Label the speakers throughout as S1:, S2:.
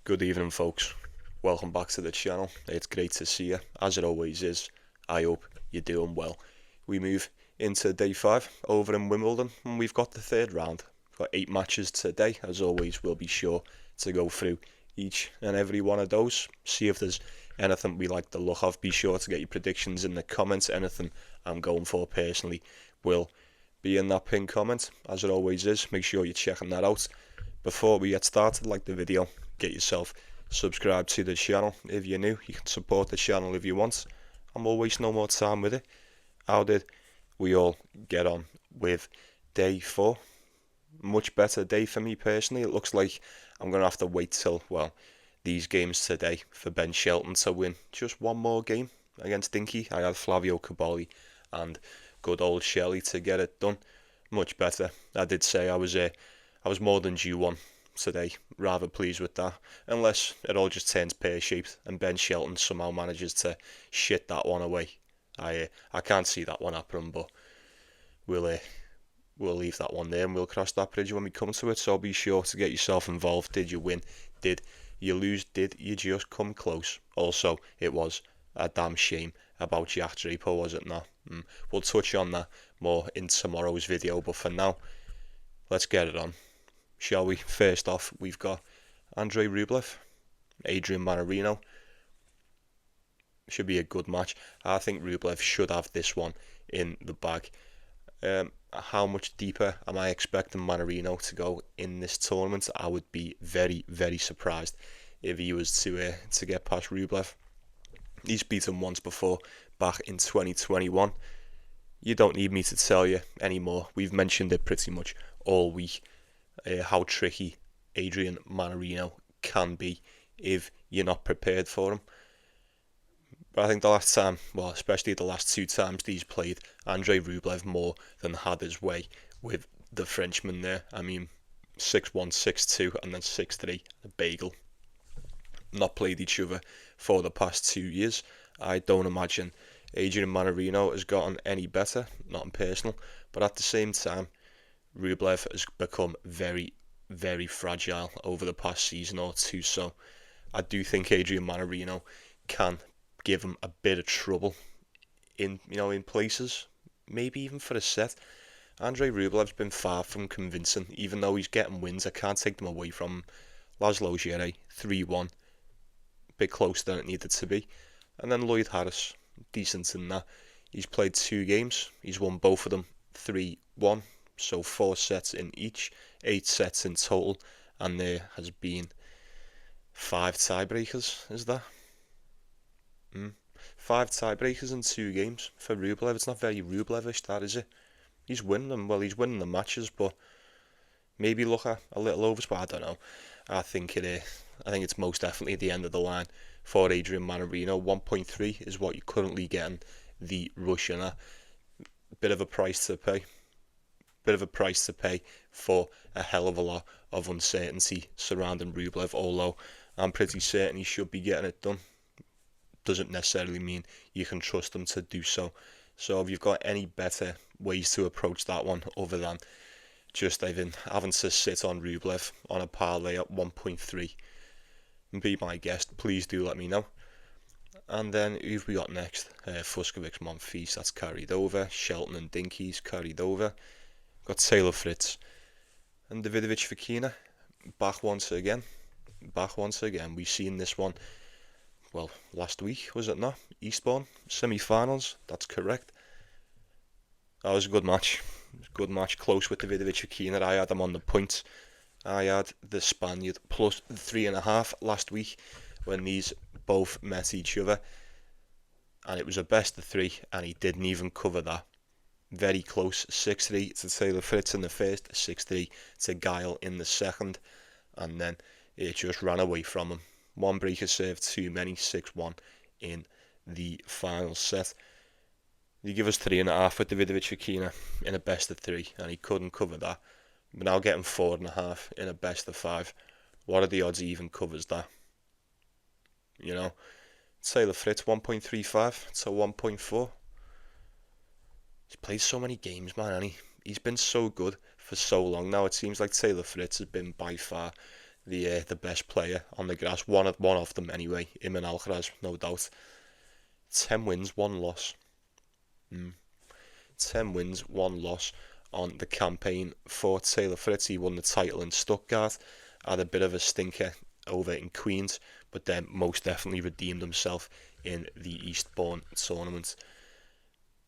S1: Good evening, folks. Welcome back to the channel. It's great to see you, as it always is. I hope you're doing well. We move into day 5 over in Wimbledon, and we've got the third round. We've got 8 matches today. As always, we'll be sure to go through each and every one of those, see if there's anything we like the look of. Be sure to get your predictions in the comments. Anything I'm going for personally will be in that pinned comment, as it always is. Make sure you're checking that out. Before we get started, like the video, get yourself subscribed to the channel. If you're new, you can support the channel if you want, and we'll waste no more time with it. How did we all get on with day 4? Much better day for me personally. It looks like I'm going to have to wait till, these games today for Ben Shelton to win just one more game against Dinky. I had Flavio Caboli and good old Shelley to get it done. Much better. I did say I was more than due one today. Rather pleased with that. Unless it all just turns pear-shaped and Ben Shelton somehow manages to shit that one away. I can't see that one happening, but we'll leave that one there and we'll cross that bridge when we come to it. So be sure to get yourself involved. Did you win? Did you lose? Did you just come close? Also, it was a damn shame about Jack Draper, was it not? We'll touch on that more in tomorrow's video, but for now, let's get it on, shall we? First off, we've got Andrei Rublev, Adrian Mannarino. Should be a good match. I think Rublev should have this one in the bag. How much deeper am I expecting Mannarino to go in this tournament? I would be very, very surprised if he was to get past Rublev. He's beaten once before, back in 2021. You don't need me to tell you anymore. We've mentioned it pretty much all week, how tricky Adrian Mannarino can be if you're not prepared for him. But I think the last time, especially the last 2 times these played, Andrei Rublev more than had his way with the Frenchman there. I mean, 6-1, 6-2, and then 6-3, a bagel. Not played each other for the past 2 years. I don't imagine Adrian Mannarino has gotten any better, not in personal, but at the same time, Rublev has become very, very fragile over the past season or two. So I do think Adrian Mannarino can give him a bit of trouble in places, maybe even for a set. Andrei Rublev's been far from convincing, even though he's getting wins. I can't take them away from him. Laszlo Jarry, 3-1, bit closer than it needed to be. And then Lloyd Harris, decent in that. He's played 2 games, he's won both of them 3-1, so 4 sets in each, 8 sets in total, and there has been 5 tiebreakers, is that? 5 tiebreakers in 2 games for Rublev. It's not very Rublevish, that, is it? He's winning them. Well, he's winning the matches, but maybe look at a little overs, but I don't know. I think it's most definitely at the end of the line for Adrian Mannarino. 1.3 is what you're currently getting the Russian at. Bit of a price to pay. For a hell of a lot of uncertainty surrounding Rublev, although I'm pretty certain he should be getting it done. Doesn't necessarily mean you can trust them to do so. So if you've got any better ways to approach that one other than just having to sit on Rublev on a parlay at 1.3, be my guest, please do let me know. And then who've we got next? Fuskovic, Monfils, that's carried over. Shelton and Dinky's carried over. Got Taylor Fritz and Davidovich Fokina back once again. We've seen this one, last week, was it not? Eastbourne, semi-finals, that's correct. That was a good match. Close with Davidovich Fokina. I had him on the points. I had the Spaniard plus 3.5 last week when these both met each other. And it was a best of 3, and he didn't even cover that. Very close, 6-3 to Taylor Fritz in the first, 6-3 to Guile in the second, and then it just ran away from him. One breaker serve too many, 6-1 in the final set. You give us 3.5 with Davidovich Fokina in a best of 3, and he couldn't cover that. We're now getting 4.5 in a best of 5. What are the odds he even covers that? Taylor Fritz 1.35 to 1.4. He's played so many games, man, and he's been so good for so long now. It seems like Taylor Fritz has been by far the best player on the grass. One of them anyway. Him and Alcaraz, no doubt. 10 wins, 1 loss. 10 wins, 1 loss on the campaign for Taylor Fritz. He won the title in Stuttgart, had a bit of a stinker over in Queens, but then most definitely redeemed himself in the Eastbourne tournament.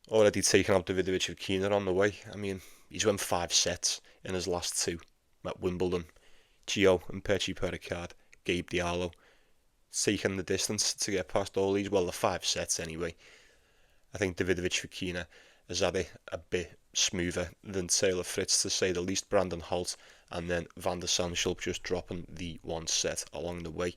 S1: Already taken out Davidovich of Fokina on the way. I mean, he's won 5 sets in his last 2 at Wimbledon. Gio and Percy Pericard, Gabe Diallo, taking the distance to get past all these. Well, the 5 sets anyway. I think Davidovich Fokina has had it a bit smoother than Taylor Fritz, to say the least. Brandon Holt and then Van der Sandschulp just dropping the 1 set along the way.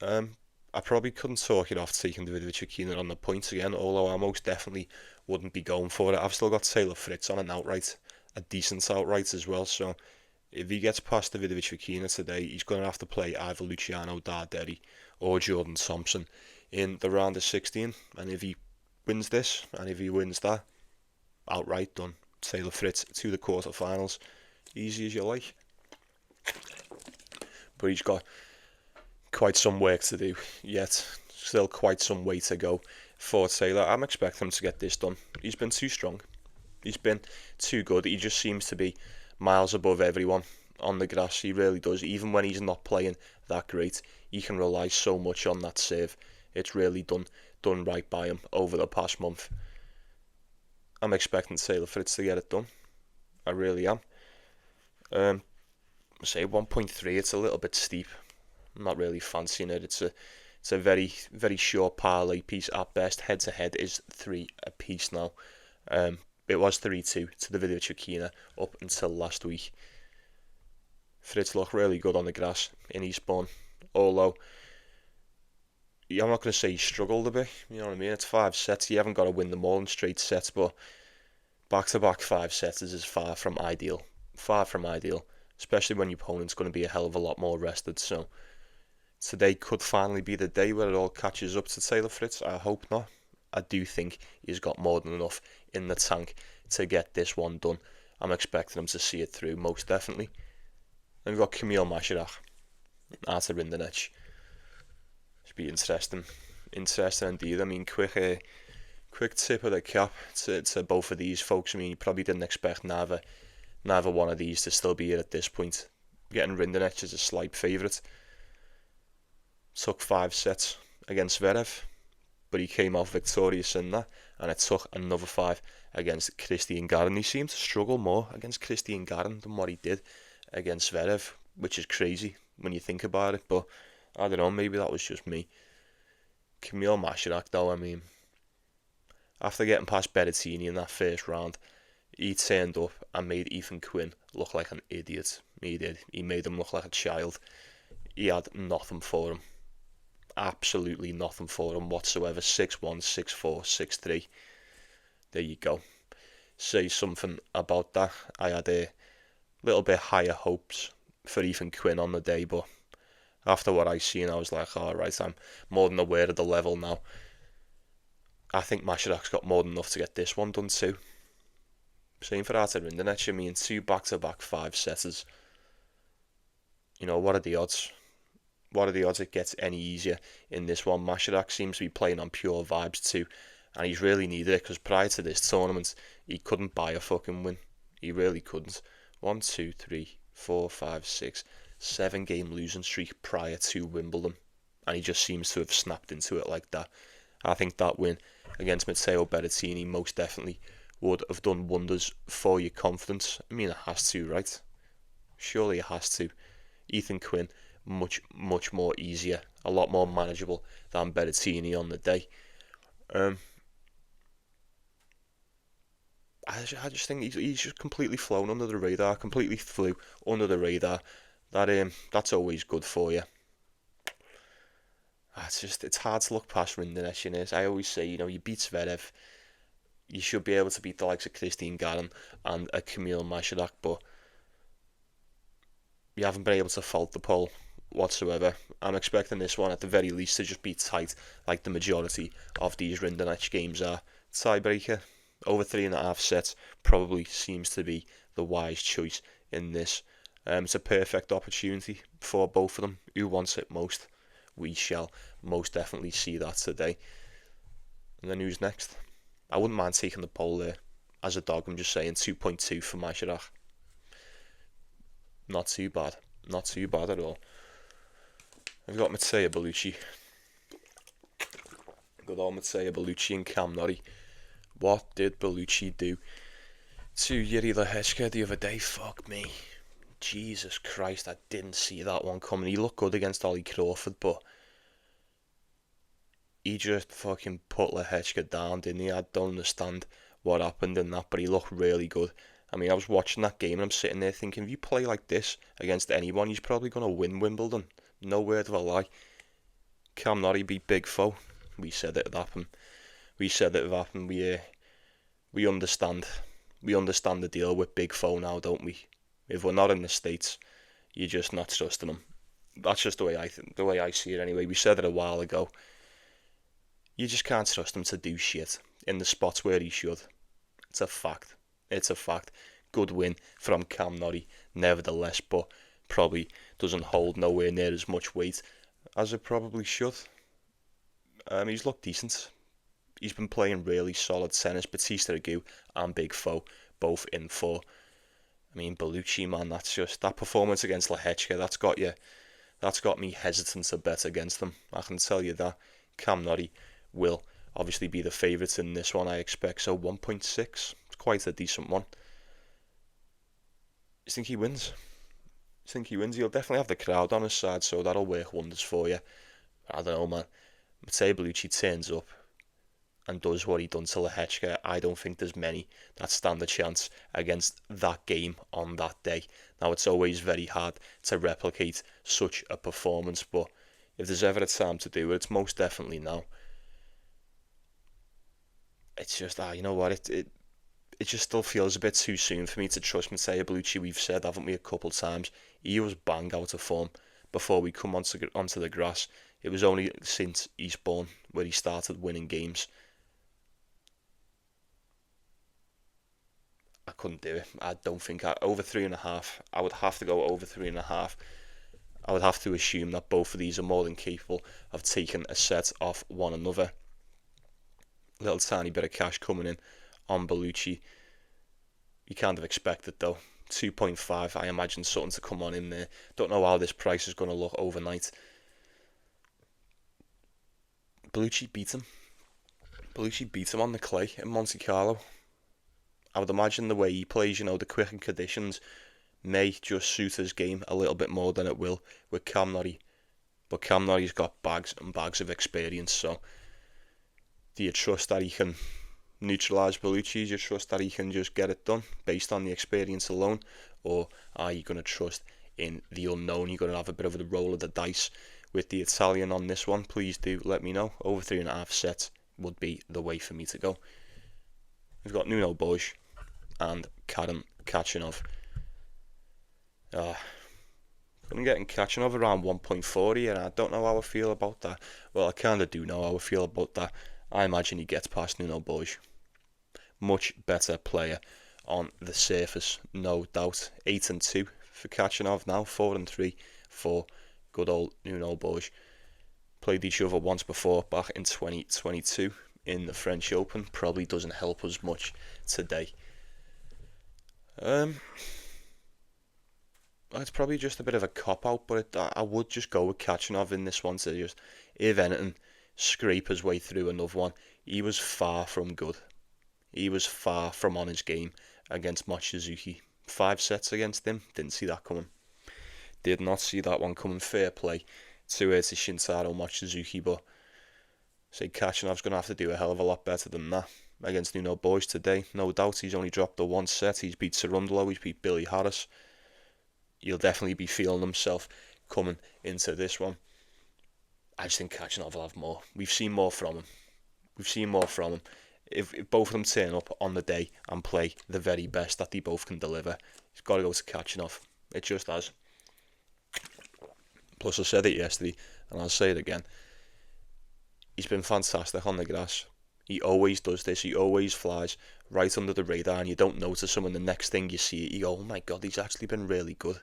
S1: I probably couldn't talk it off taking Davidovich Fokina on the points again, although I most definitely wouldn't be going for it. I've still got Taylor Fritz on an outright, a decent outright as well, so if he gets past Davidovich Fokina today, he's going to have to play either Luciano Darderi or Jordan Thompson in the round of 16, and if he wins this, and if he wins that, outright done. Taylor Fritz to the quarterfinals, easy as you like. But he's got quite some work to do yet, still quite some way to go for Taylor. I'm expecting him to get this done. He's been too strong, he's been too good. He just seems to be miles above everyone on the grass. He really does. Even when he's not playing that great, he can rely so much on that serve. It's really done right by him over the past month. I'm expecting Taylor Fritz to get it done. I really am. Say 1.3, it's a little bit steep. I'm not really fancying it. It's a very, very short parlay piece at best. Head to head is 3 apiece now. It was 3-2 to Davidovich Fokina up until last week. Fritz looked really good on the grass in Eastbourne, although I'm not going to say he struggled a bit, you know what I mean? It's 5 sets, you haven't got to win them all in straight sets, but back-to-back 5 sets is far from ideal, especially when your opponent's going to be a hell of a lot more rested. So today could finally be the day where it all catches up to Taylor Fritz. I hope not. I do think he's got more than enough in the tank to get this one done. I'm expecting him to see it through, most definitely. Then we've got Majchrzak at Rinderknech. Should be interesting indeed. I mean, quick tip of the cap to both of these folks. I mean, you probably didn't expect neither one of these to still be here at this point. Getting Rinderknech as a slight favourite. Took 5 sets against Zverev, but he came out victorious in that, and it took another 5 against Christian Garin. He seemed to struggle more against Christian Garin than what he did against Zverev, which is crazy when you think about it, but I don't know, maybe that was just me. Majchrzak though, I mean, after getting past Berrettini in that first round, he turned up and made Ethan Quinn look like an idiot. He did. He made him look like a child. He had nothing for him. Absolutely nothing for him whatsoever. 6-1, 6-4, 6-3. There you go. Say something about that. I had a little bit higher hopes for Ethan Quinn on the day, but after what I seen, I was like, alright, I'm more than aware of the level now. I think Majchrzak's got more than enough to get this one done too. Same for Rinderknech. I mean, 2 back-to-back 5 setters. You know, what are the odds? What are the odds it gets any easier in this one? Majchrzak seems to be playing on pure vibes too, and he's really needed it, because prior to this tournament, he couldn't buy a fucking win. He really couldn't. 1, 2, 3, 4, 5, 6, 7 game losing streak prior to Wimbledon, and he just seems to have snapped into it like that. I think that win against Matteo Berrettini most definitely would have done wonders for your confidence. I mean, it has to, right? Surely it has to. Ethan Quinn, much more easier, a lot more manageable than Berrettini on the day. I just think he's just completely flown under the radar, completely flew under the radar. That's always good for you. It's hard to look past Rinderknech, you know. I always say, you know, you beat Zverev, you should be able to beat the likes of Christian Garin and a Majchrzak, but you haven't been able to fault the pole whatsoever. I'm expecting this one at the very least to just be tight, like the majority of these Rinderknech games are. Tiebreaker over 3.5 sets probably seems to be the wise choice in this. It's a perfect opportunity for both of them. Who wants it most? We shall most definitely see that today. And then who's next? I wouldn't mind taking the poll there. As a dog, I'm just saying 2.2 for Majchrzak. Not too bad. Not too bad at all. I've got Bellucci. Good old Bellucci and Cam Norrie. What did Bellucci do to Rinderknech the other day? Fuck me. Jesus Christ, I didn't see that one coming. He looked good against Ollie Crawford, but he just fucking put Lechechka down, didn't he? I don't understand what happened in that, but he looked really good. I mean, I was watching that game and I'm sitting there thinking, if you play like this against anyone, he's probably going to win Wimbledon. No word of a lie. Cam Norrie beat Big Foe. We said it would happen. We understand. We understand the deal with Big Foe now, don't we? If we're not in the States, you're just not trusting him. That's just the way I see it anyway. We said it a while ago. You just can't trust him to do shit in the spots where he should. It's a fact. It's a fact. Good win from Cam Norrie, nevertheless, but probably doesn't hold nowhere near as much weight as it probably should. He's looked decent. He's been playing really solid tennis. Batista Agut and Big Foe both in for. I mean, Bellucci, man, that performance against Lechechka, that's got me hesitant to bet against them. I can tell you that. Cam Norrie will obviously be the favourite in this one, I expect. So 1.6, it's quite a decent one. You think he wins? He'll definitely have the crowd on his side, so that'll work wonders for you. I don't know, man. Bellucci turns up and does what he done to Lechechka. I don't think there's many that stand a chance against that game on that day. Now, it's always very hard to replicate such a performance, but if there's ever a time to do it, it's most definitely now. It's just, you know what, it just still feels a bit too soon for me to trust Bellucci. We've said, haven't we, a couple times, he was bang out of form before we come onto the grass. It was only since Eastbourne where he started winning games. I couldn't do it. I don't think over 3.5. I would have to go over 3.5. I would have to assume that both of these are more than capable of taking a set off one another. Little tiny bit of cash coming in on Bellucci. You kind of expect it though. 2.5, I imagine something to come on in there. Don't know how this price is going to look overnight. Bellucci beat him on the clay in Monte Carlo. I would imagine the way he plays, the quick conditions may just suit his game a little bit more than it will with Cam Norrie. But Cam Norrie's got bags and bags of experience, so do you trust that he can neutralise Bellucci? Do you trust that he can just get it done based on the experience alone? Or are you going to trust in the unknown? You're going to have a bit of the roll of the dice with the Italian on this one? Please do let me know. Over 3.5 sets would be the way for me to go. We've got Nuno Borges and Khachanov. I'm getting Khachanov around 1.40, and I don't know how I feel about that. Well, I kind of do know how I feel about that. I imagine he gets past Nuno Borges. Much better player on the surface, no doubt. 8-2 for Khachanov now, 4-3 for good old Nuno Borges. Played each other once before, back in 2022 in the French Open. Probably doesn't help us much today. It's probably just a bit of a cop-out, but I would just go with Khachanov in this one to just, if anything, scrape his way through another one. He was far from good. He was far from on his game against Majchrzak. 5 sets against him, didn't see that coming. Did not see that one coming. Fair play to Shintaro Majchrzak, but say Khachanov's going to have to do a hell of a lot better than that against Nuno Borges today. No doubt he's only dropped the one set. He's beat Cerundolo, he's beat Billy Harris. He'll definitely be feeling himself coming into this one. I just think Khachanov will have more. We've seen more from him. If both of them turn up on the day and play the very best that they both can deliver, he's got to go to Khachanov. It just has. Plus, I said it yesterday, and I'll say it again. He's been fantastic on the grass. He always does this. He always flies right under the radar, and you don't notice him, and the next thing you see it, you go, oh my God, he's actually been really good.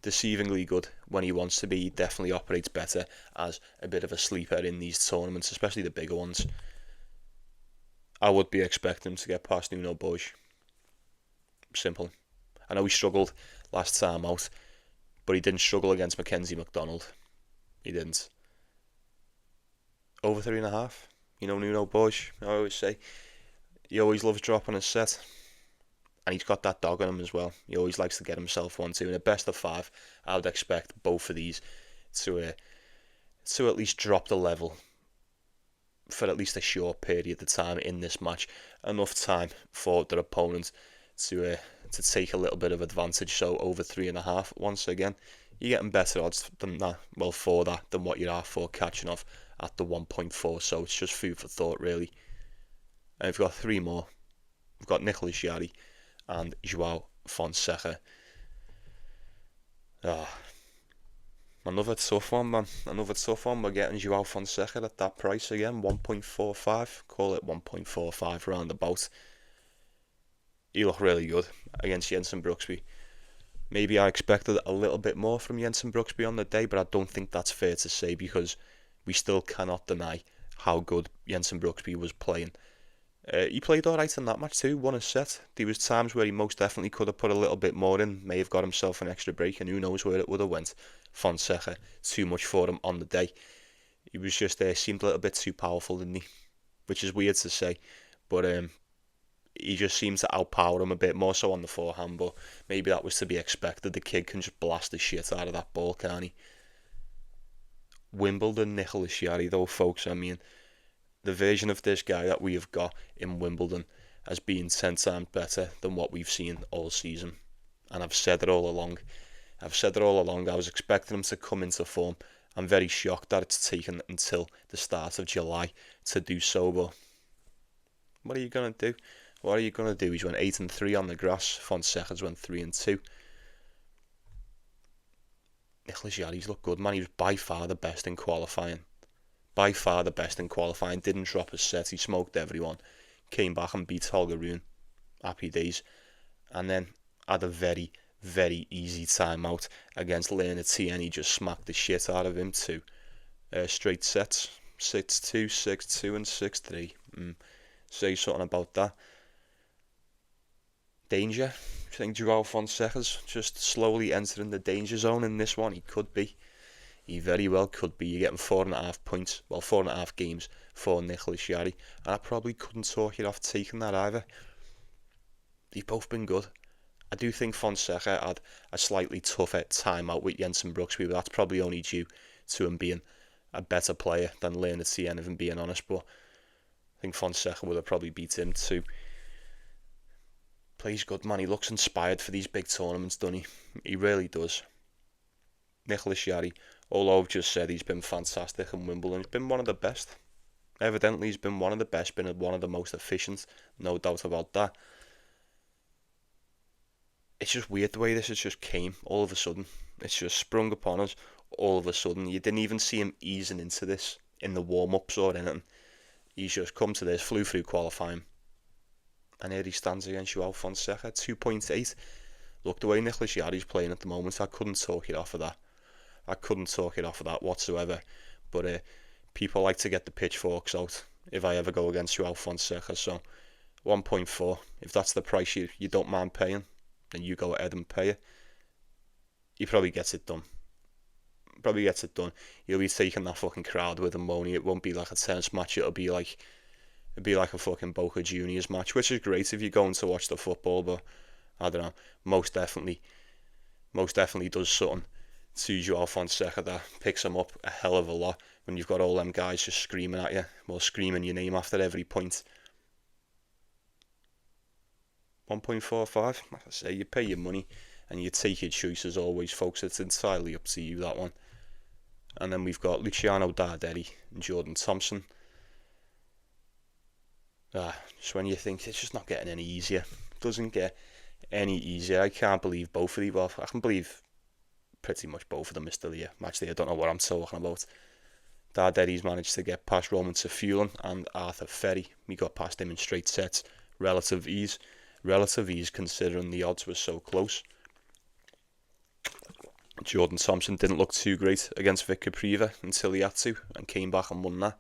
S1: Deceivingly good when he wants to be. He definitely operates better as a bit of a sleeper in these tournaments, especially the bigger ones. I would be expecting him to get past Nuno Borges. Simple. I know he struggled last time out, but he didn't struggle against Mackenzie McDonald. He didn't. Over 3.5. Nuno Borges, I always say, he always loves dropping a set. And he's got that dog in him as well. He always likes to get himself one too. In a best of 5, I would expect both of these to at least drop the level for at least a short period of time in this match. Enough time for their opponent to take a little bit of advantage. So over 3.5, once again, you're getting better odds than that. Well, for that than what you are for Khachanov at the 1.4. So it's just food for thought, really. And we've got 3 more. We've got Nicholas Jarry and João Fonseca. Another tough one, man. Another tough one. We're getting João Fonseca at that price again, 1.45. Call it 1.45 roundabout. He looked really good against Jensen Brooksby. Maybe I expected a little bit more from Jensen Brooksby on the day, but I don't think that's fair to say because we still cannot deny how good Jensen Brooksby was playing. He played alright in that match too, won a set. There was times where he most definitely could have put a little bit more in, may have got himself an extra break, and who knows where it would have went. Fonseca, too much for him on the day. He was just seemed a little bit too powerful, didn't he? Which is weird to say, but he just seemed to outpower him a bit more so on the forehand, but maybe that was to be expected. The kid can just blast the shit out of that ball, can't he? Wimbledon Nicholas Jarry though, folks, I mean, the version of this guy that we have got in Wimbledon has been 10 times better than what we've seen all season. And I've said it all along. I was expecting him to come into form. I'm very shocked that it's taken until the start of July to do so, but what are you going to do? He's went 8-3 on the grass. Fonseca's went 3-2. Nicholas Jarry's looked good, man. He was by far the best in qualifying. Didn't drop a set. He smoked everyone. Came back and beat Holger Rune. Happy days. And then had a very, very easy time out against Leonard Tien. He just smacked the shit out of him too. Straight sets. 6-2, 6-2 and 6-3. Say something about that. Danger. I think João Fonseca's just slowly entering the danger zone in this one. He could be. He very well could be. You're getting 4.5 points, 4.5 games for Nicholas Jarry, and I probably couldn't talk you off taking that either. They've both been good. I do think Fonseca had a slightly tougher time out with Jensen Brooksby, but that's probably only due to him being a better player than Leonard Tien, if I'm being honest, but I think Fonseca would have probably beat him too. Plays good, man. He looks inspired for these big tournaments, doesn't he? He really does. Nicholas Jarry, although I've just said he's been fantastic in Wimbledon, he's been one of the best. Evidently, he's been one of the best, been one of the most efficient, no doubt about that. It's just weird the way this has just came all of a sudden. It's just sprung upon us all of a sudden. You didn't even see him easing into this in the warm-ups or anything. He's just come to this, flew through qualifying. And here he stands against João Fonseca, 2.8. Look, the way Nicholas Jarry's playing at the moment, I couldn't talk it off of that whatsoever. But people like to get the pitchforks out if I ever go against João Fonseca. So 1.4, if that's the price you don't mind paying, then you go ahead and pay it. He probably gets it done. He'll be taking that fucking crowd with him, won't he? It won't be like a tennis match. It'll be like a fucking Boca Juniors match, which is great if you're going to watch the football, but I don't know, most definitely does something to João Fonseca that picks him up a hell of a lot when you've got all them guys just screaming at you, screaming your name after every point. 1.45, like I say, you pay your money and you take your choice as always, folks. It's entirely up to you, that one. And then we've got Luciano Darderi and Jordan Thompson. Just when you think it's just not getting any easier. It doesn't get any easier. I can't believe both of these. Well, I can believe pretty much both of them is still here. Actually, I don't know what I'm talking about. Darderi's managed to get past Roman Safulan and Arthur Ferry. We got past him in straight sets. Relative ease considering the odds were so close. Jordan Thompson didn't look too great against Vic Capriva until he had to, and came back and won that.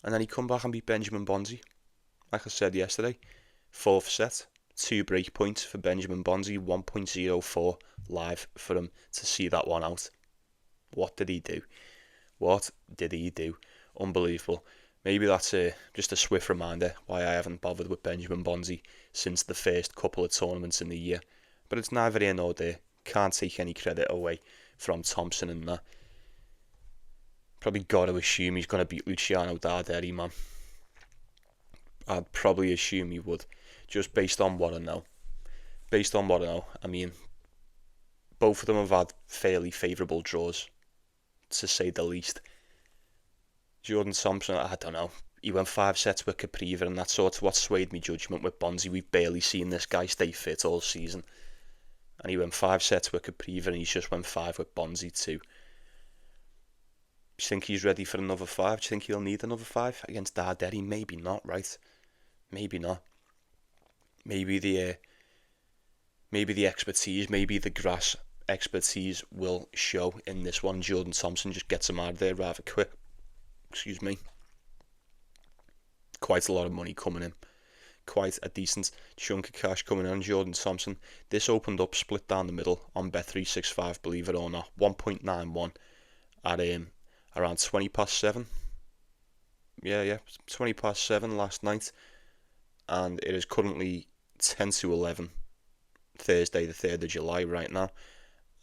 S1: And then he come back and beat Benjamin Bonzi. Like I said yesterday, 4th set, 2 break points for Benjamin Bonzi, 1.04 live for him to see that one out. What did he do? What did he do? Unbelievable. Maybe that's just a swift reminder why I haven't bothered with Benjamin Bonzi since the first couple of tournaments in the year. But it's neither here nor there. Can't take any credit away from Thompson and that. Probably got to assume he's going to beat Luciano Darderi, man. I'd probably assume he would, just based on what I know. I mean, both of them have had fairly favourable draws, to say the least. Jordan Thompson, I don't know. He went 5 sets with Capriva, and that's sort of what swayed me judgment with Bonzi. We've barely seen this guy stay fit all season. And he went 5 sets with Capriva, and he's just went 5 with Bonzi too. Do you think he's ready for another 5? Do you think he'll need another 5 against Darderi? Maybe not, right? Maybe not. Maybe the expertise, maybe the grass expertise will show in this one. Jordan Thompson just gets him out of there rather quick. Excuse me. Quite a lot of money coming in. Quite a decent chunk of cash coming in on Jordan Thompson. This opened up split down the middle on Bet365, believe it or not. 1.91 at around 20 past 7. Yeah, 20 past 7 last night. And it is currently 10 to 11, Thursday the 3rd of July right now.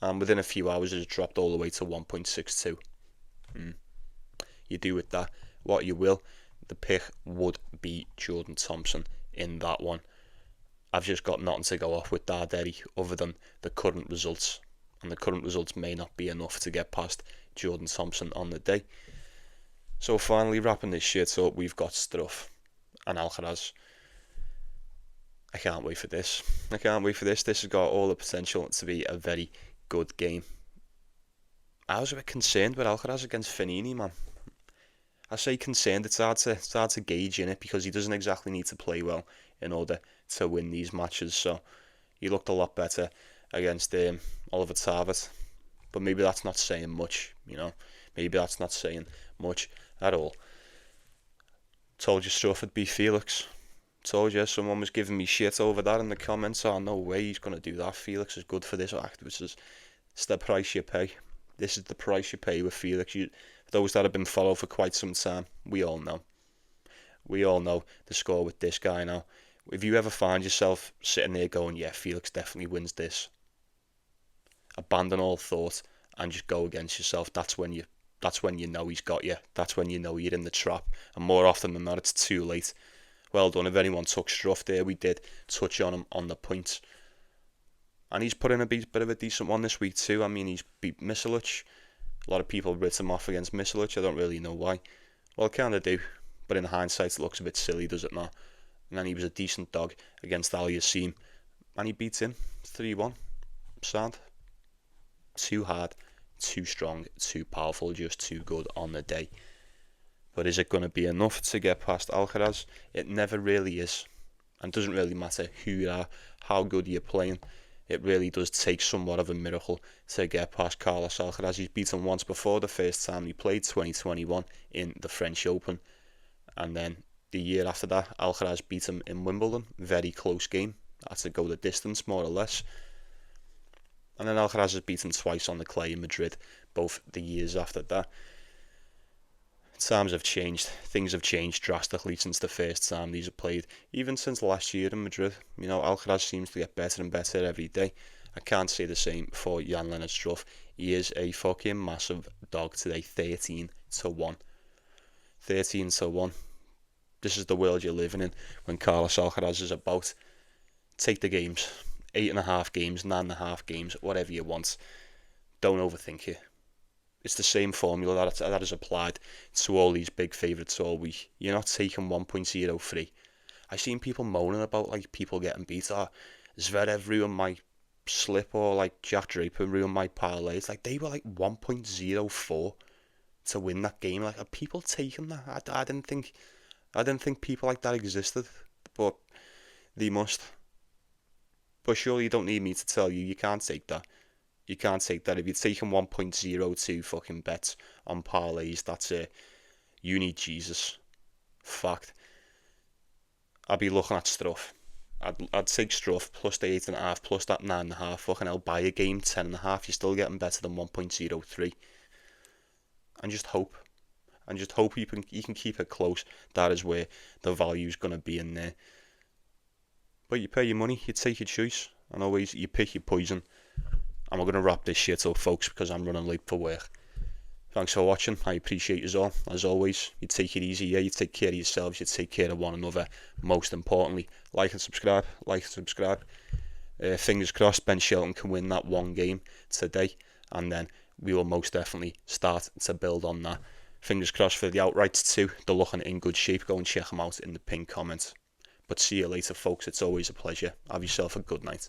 S1: And within a few hours it has dropped all the way to 1.62. You do with that what you will. The pick would be Jordan Thompson in that one. I've just got nothing to go off with Darderi other than the current results. And the current results may not be enough to get past Jordan Thompson on the day. So finally wrapping this shit up, we've got Struff and Alcaraz. I can't wait for this. This has got all the potential to be a very good game. I was a bit concerned with Alcaraz against Fokina, man. I say concerned, it's hard to gauge in it because he doesn't exactly need to play well in order to win these matches. So he looked a lot better against Oliver Tarvert. But maybe that's not saying much, you know. Maybe that's not saying much at all. Told you Struff would be Felix. Told you, someone was giving me shit over that in the comments. Oh, no way he's going to do that. Felix is good for this act. It's the price you pay. This is the price you pay with Felix. Those that have been followed for quite some time, we all know. We all know the score with this guy now. If you ever find yourself sitting there going, yeah, Felix definitely wins this, abandon all thought and just go against yourself. That's when you know he's got you. That's when you know you're in the trap. And more often than not, it's too late. Well done. If anyone took Struff there, we did touch on him on the points. And he's put in a bit of a decent one this week too. I mean, he's beat Miselic. A lot of people writ him off against Miselic. I don't really know why. Well, kind of do. But in hindsight, it looks a bit silly, does it not? And then he was a decent dog against Aliassime. And he beats him 3-1. Sad. Too hard, too strong, too powerful, just too good on the day. But is it going to be enough to get past Alcaraz? It never really is. And it doesn't really matter who you are, how good you're playing. It really does take somewhat of a miracle to get past Carlos Alcaraz. He's beaten once before the first time he played, 2021, in the French Open. And then the year after that, Alcaraz beat him in Wimbledon. Very close game. Had to go the distance, more or less. And then Alcaraz has beaten twice on the clay in Madrid, both the years after that. Times have changed. Things have changed drastically since the first time these are played. Even since last year in Madrid. You know, Alcaraz seems to get better and better every day. I can't say the same for Jan-Lennard Struff. He is a fucking massive dog today. 13-1. 13-1. This is the world you're living in when Carlos Alcaraz is about. Take the games. 8.5 games, 9.5 games, whatever you want. Don't overthink it. It's the same formula that is applied to all these big favourites all week. You're not taking 1.03. I've seen people moaning about like people getting beat. Zverev ruined my slip, or like Jack Draper ruined my parlay. It's like they were like 1.04 to win that game. Like, are people taking that? I didn't think people like that existed, but they must. But surely you don't need me to tell you can't take that. You can't take that. If you're taking 1.02 fucking bets on parlays, that's it. You need Jesus. Fact. I'd be looking at Struff. I'd take Struff plus the 8.5 plus that 9.5. Fucking hell, buy a game 10.5. You're still getting better than 1.03. And just hope. And just hope you can keep it close. That is where the value's gonna be in there. But you pay your money, you take your choice, and always you pick your poison. And we're gonna wrap this shit up, folks, because I'm running late for work. Thanks for watching. I appreciate you all. As always, you take it easy. Yeah, you take care of yourselves. You take care of one another. Most importantly, like and subscribe. Like and subscribe. Fingers crossed, Ben Shelton can win that one game today, and then we will most definitely start to build on that. Fingers crossed for the outrights too. They're looking in good shape. Go and check them out in the pinned comments. But see you later, folks. It's always a pleasure. Have yourself a good night.